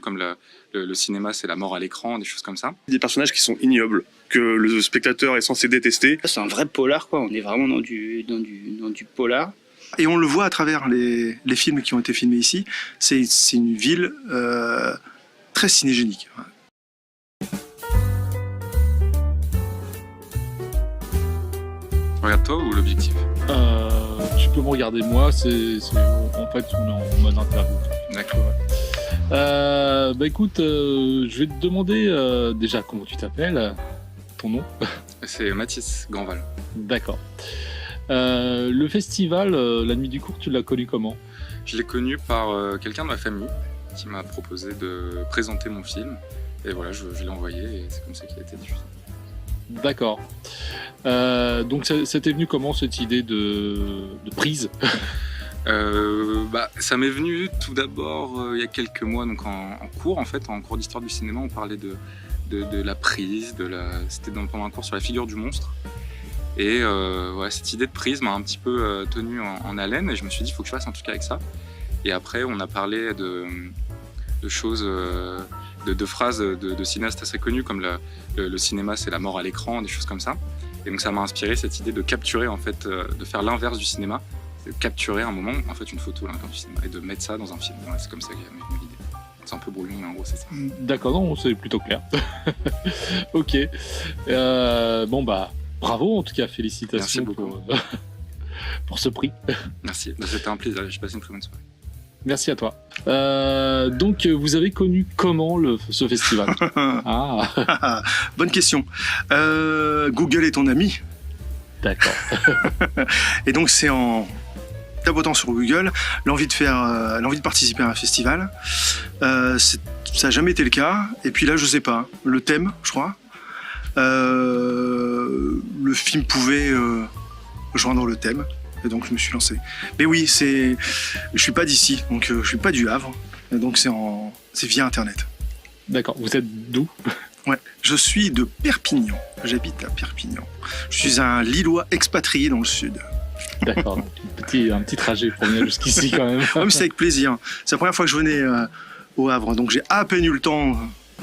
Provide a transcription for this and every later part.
connu comme le cinéma c'est la mort à l'écran, des choses comme ça. Des personnages qui sont ignobles, que le spectateur est censé détester. C'est un vrai polar, quoi. On est vraiment dans du polar. Et on le voit à travers les films qui ont été filmés ici. C'est une ville très cinégénique. Regarde toi ou l'objectif? Tu peux me regarder moi, en fait on est en mode interview. D'accord. Bah écoute, je vais te demander déjà comment tu t'appelles, ton nom. C'est Mathis Grandval. D'accord. Le festival, la nuit du cours, tu l'as connu comment? Je l'ai connu par quelqu'un de ma famille qui m'a proposé de présenter mon film. Et voilà, je l'ai envoyé et c'est comme ça qu'il a été diffusé. D'accord. Donc ça t'est venu comment cette idée de prise? Ça m'est venu tout d'abord il y a quelques mois, donc en cours en fait, en cours d'histoire du cinéma, on parlait de la prise, c'était pendant un cours sur la figure du monstre. Et cette idée de prise m'a un petit peu tenu en haleine et je me suis dit il faut que je fasse un truc avec ça. Et après on a parlé de choses, de phrases de cinéastes assez connus comme le cinéma c'est la mort à l'écran, des choses comme ça. Et donc ça m'a inspiré cette idée de capturer en fait, de faire l'inverse du cinéma, de capturer un moment, en fait une photo à l'intérieur du cinéma et de mettre ça dans un film. Ouais, c'est comme ça que m'est venue l'idée. C'est un peu brouillon mais en gros c'est ça. D'accord, non, c'est plutôt clair. Ok. Bon bah bravo en tout cas, félicitations pour ce prix. Merci, c'était un plaisir, j'ai passé une très bonne soirée. Merci à toi. Donc, vous avez connu comment ce festival? Bonne question. Google est ton ami. D'accord. Et donc, c'est en tapotant sur Google l'envie de participer à un festival. Ça n'a jamais été le cas. Et puis là, je sais pas. Le thème, je crois. Le film pouvait joindre le thème. Et donc je me suis lancé. Mais oui, je suis pas d'ici, donc je suis pas du Havre. Et donc c'est via Internet. D'accord. Vous êtes d'où? Ouais, je suis de Perpignan. J'habite à Perpignan. Je suis un Lillois expatrié dans le sud. D'accord. Donc un petit trajet pour venir jusqu'ici quand même. Ouais, mais c'est avec plaisir. C'est la première fois que je venais au Havre, donc j'ai à peine eu le temps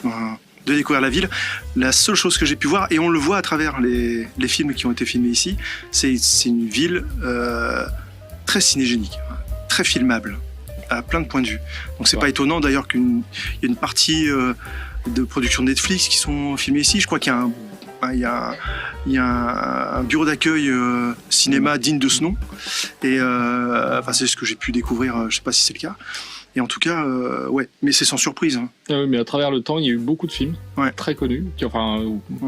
de découvrir la ville. La seule chose que j'ai pu voir, et on le voit à travers les films qui ont été filmés ici, c'est une ville très cinégénique, très filmable, à plein de points de vue. Donc c'est pas étonnant d'ailleurs qu'il y ait une partie de production de Netflix qui sont filmées ici. Je crois qu'il y a un bureau d'accueil cinéma digne de ce nom. Et c'est ce que j'ai pu découvrir, je sais pas si c'est le cas. Et en tout cas, mais c'est sans surprise. Hein. Mais à travers le temps, il y a eu beaucoup de films très connus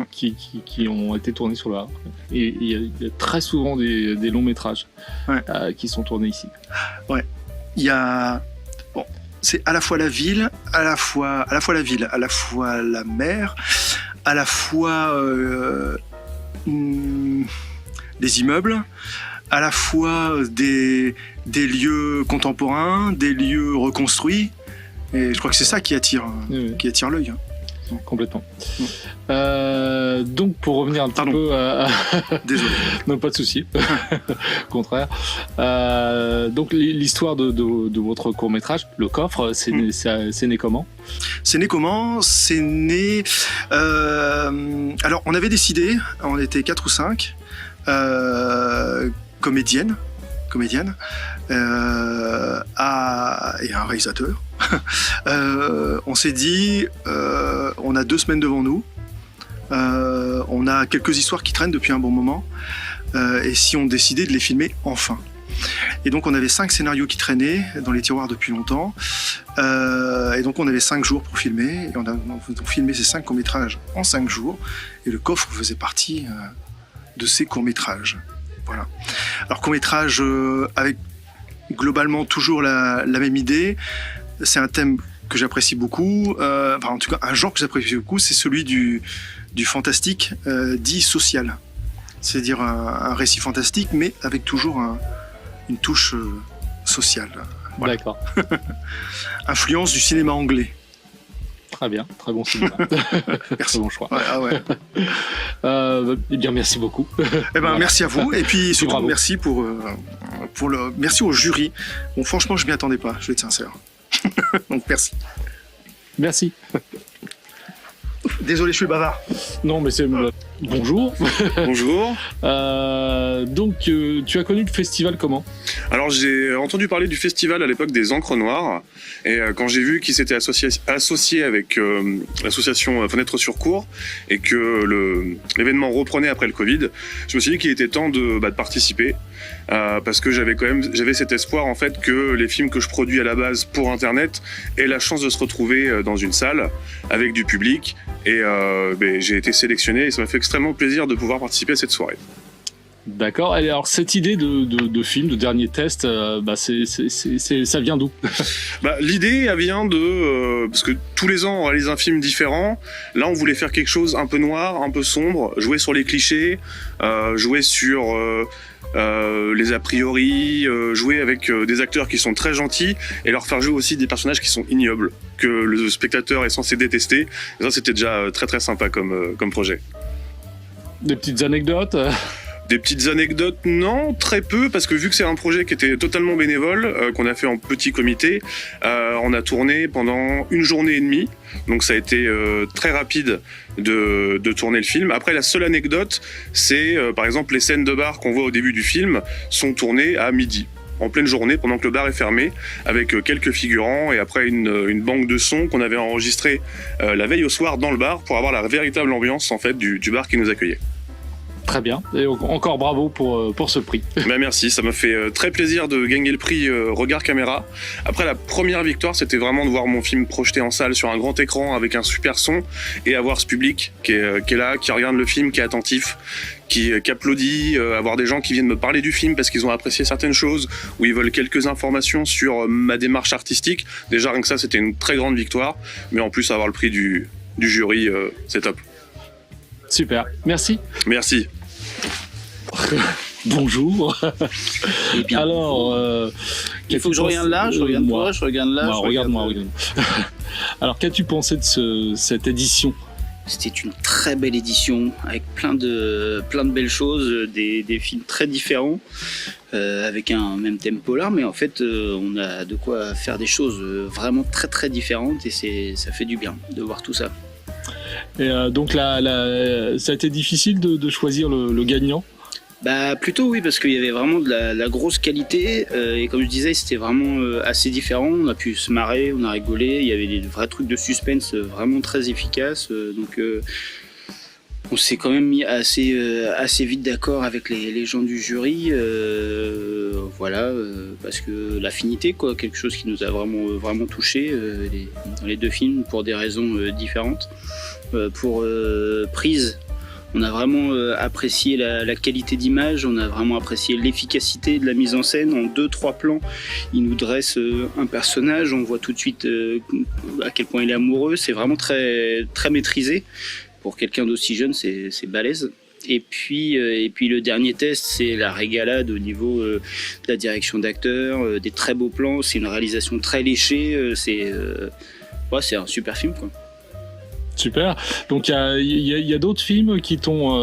qui ont été tournés sur le Havre. Et il y a très souvent des longs métrages qui sont tournés ici. Ouais, il y a... Bon, c'est à la fois la ville, à la fois la mer, à la fois des immeubles, à la fois des lieux contemporains, des lieux reconstruits, et je crois que c'est ça qui attire l'œil. Complètement. Donc pour revenir un petit peu Désolé. Non, pas de souci. Au contraire. Donc l'histoire de votre court-métrage, Le Coffre, c'est né comment? C'est né comment? C'est né... alors on avait décidé, on était 4 ou 5, comédienne et un réalisateur. On s'est dit, on a 2 semaines devant nous, on a quelques histoires qui traînent depuis un bon moment, et si on décidait de les filmer enfin. Et donc on avait 5 scénarios qui traînaient dans les tiroirs depuis longtemps, et donc on avait 5 jours pour filmer, et on a filmé ces 5 courts-métrages en 5 jours, et Le Coffre faisait partie de ces courts-métrages. Voilà. Alors court-métrage avec globalement toujours la même idée. C'est un thème que j'apprécie beaucoup, en tout cas un genre que j'apprécie beaucoup, c'est celui du fantastique dit social. C'est-à-dire un récit fantastique, mais avec toujours une touche sociale. Voilà. D'accord. Influence du cinéma anglais. Très bien, très bon cinéma. Très bon choix. Ouais. Eh bien, merci beaucoup. Merci à vous, et puis surtout bravo. Merci merci au jury. Bon, franchement, je m'y attendais pas, je vais être sincère. Donc merci. Merci. Désolé, je suis bavard. Non, mais c'est... Bonjour. Bonjour. Donc, tu as connu le festival comment ? Alors j'ai entendu parler du festival à l'époque des Encres Noires et quand j'ai vu qu'il s'était associé avec l'association Fenêtre sur Cour et que l'événement reprenait après le Covid, je me suis dit qu'il était temps de participer parce que j'avais cet espoir en fait que les films que je produis à la base pour Internet aient la chance de se retrouver dans une salle avec du public et j'ai été sélectionné et ça m'a fait extrêmement plaisir de pouvoir participer à cette soirée. D'accord. Et alors cette idée de film, de dernier test, ça vient d'où ? L'idée elle vient de parce que tous les ans on réalise un film différent. Là on voulait faire quelque chose un peu noir, un peu sombre, jouer sur les clichés, jouer sur les a priori, jouer avec des acteurs qui sont très gentils et leur faire jouer aussi des personnages qui sont ignobles, que le spectateur est censé détester. Et ça c'était déjà très très sympa comme projet. Des petites anecdotes Des petites anecdotes, non, très peu, parce que vu que c'est un projet qui était totalement bénévole, qu'on a fait en petit comité, on a tourné pendant 1 journée et demie, donc ça a été très rapide de tourner le film. Après, la seule anecdote, c'est par exemple les scènes de bar qu'on voit au début du film sont tournées à midi, en pleine journée, pendant que le bar est fermé, avec quelques figurants et après une banque de sons qu'on avait enregistrée la veille au soir dans le bar pour avoir la véritable ambiance en fait du bar qui nous accueillait. Très bien, et encore bravo pour ce prix. Merci, ça m'a fait très plaisir de gagner le prix Regard Caméra. Après, la première victoire, c'était vraiment de voir mon film projeté en salle sur un grand écran avec un super son et avoir ce public qui est là, qui regarde le film, qui est attentif, qui applaudit, avoir des gens qui viennent me parler du film parce qu'ils ont apprécié certaines choses ou ils veulent quelques informations sur ma démarche artistique. Déjà, rien que ça, c'était une très grande victoire, mais en plus, avoir le prix du jury, c'est top. Super, merci. Merci. Bonjour. Eh bien, alors, il faut que je regarde là, je regarde toi, je regarde là. Regarde-moi. Alors, qu'as-tu pensé de cette édition ? C'était une très belle édition avec plein de belles choses, des films très différents, avec un même thème polar, mais en fait, on a de quoi faire des choses vraiment très très différentes et ça fait du bien de voir tout ça. Et donc ça a été difficile de choisir le gagnant ? Plutôt oui, parce qu'il y avait vraiment de la grosse qualité et comme je disais, c'était vraiment assez différent. On a pu se marrer, on a rigolé, il y avait des vrais trucs de suspense vraiment très efficaces. Donc on s'est quand même mis assez vite d'accord avec les gens du jury. Parce que l'affinité, quoi, quelque chose qui nous a vraiment touché dans les deux films pour des raisons différentes. Pour Prise, on a vraiment apprécié la qualité d'image, on a vraiment apprécié l'efficacité de la mise en scène. En 2-3 plans, il nous dresse un personnage, on voit tout de suite à quel point il est amoureux. C'est vraiment très, très maîtrisé. Pour quelqu'un d'aussi jeune, c'est balèze. Et puis le dernier test, c'est la régalade au niveau de la direction d'acteur, des très beaux plans, c'est une réalisation très léchée, c'est un super film, quoi. Super. Donc il y a d'autres films qui t'ont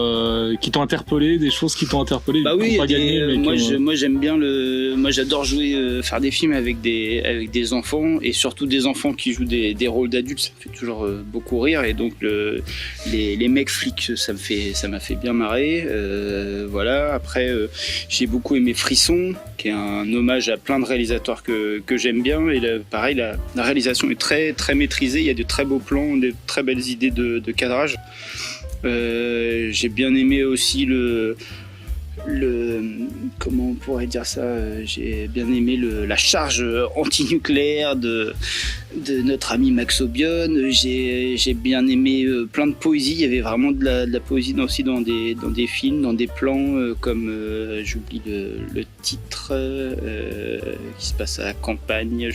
interpellé, des choses qui t'ont interpellé. Oui, moi j'aime bien moi j'adore faire des films avec des enfants et surtout des enfants qui jouent des rôles d'adultes, ça me fait toujours beaucoup rire et donc les mecs flics, ça m'a fait bien marrer. Après j'ai beaucoup aimé Frisson, qui est un hommage à plein de réalisateurs que j'aime bien et pareil la réalisation est très très maîtrisée, il y a de très beaux plans, de très belles idées de cadrage. J'ai bien aimé aussi comment on pourrait dire ça, j'ai bien aimé la charge antinucléaire de notre ami Max Obion. J'ai bien aimé plein de poésie, il y avait vraiment de la poésie aussi dans des films, dans des plans comme j'oublie le titre qui se passe à la campagne,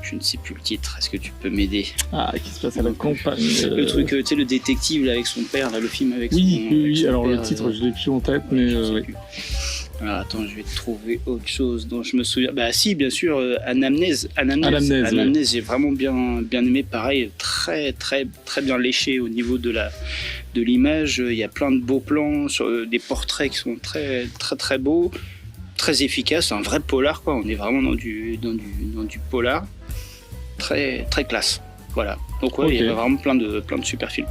je ne sais plus le titre, est-ce que tu peux m'aider ? Qui se passe à la campagne. Le truc, tu sais, le détective là, avec son père, là, le film avec Oui, son alors père, le titre, je l'ai plus en tête, mais oui. Alors attends, je vais trouver autre chose dont je me souviens. Si, bien sûr, Anamnèse, j'ai vraiment bien aimé, pareil, très très très bien léché au niveau de l'image. Il y a plein de beaux plans sur des portraits qui sont très très très beaux, très efficaces, un vrai polar, quoi. On est vraiment dans du polar. Très, très classe. Voilà. Donc ouais, il y a vraiment plein de super films.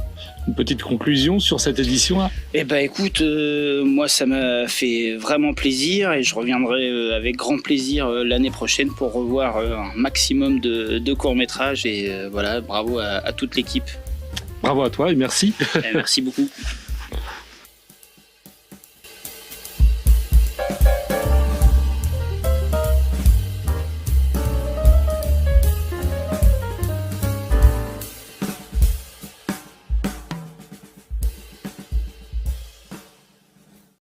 Une petite conclusion sur cette édition-là ? Eh ben écoute, moi ça m'a fait vraiment plaisir et je reviendrai avec grand plaisir l'année prochaine pour revoir un maximum de courts-métrages et voilà, bravo à toute l'équipe. Bravo à toi et merci. Merci beaucoup.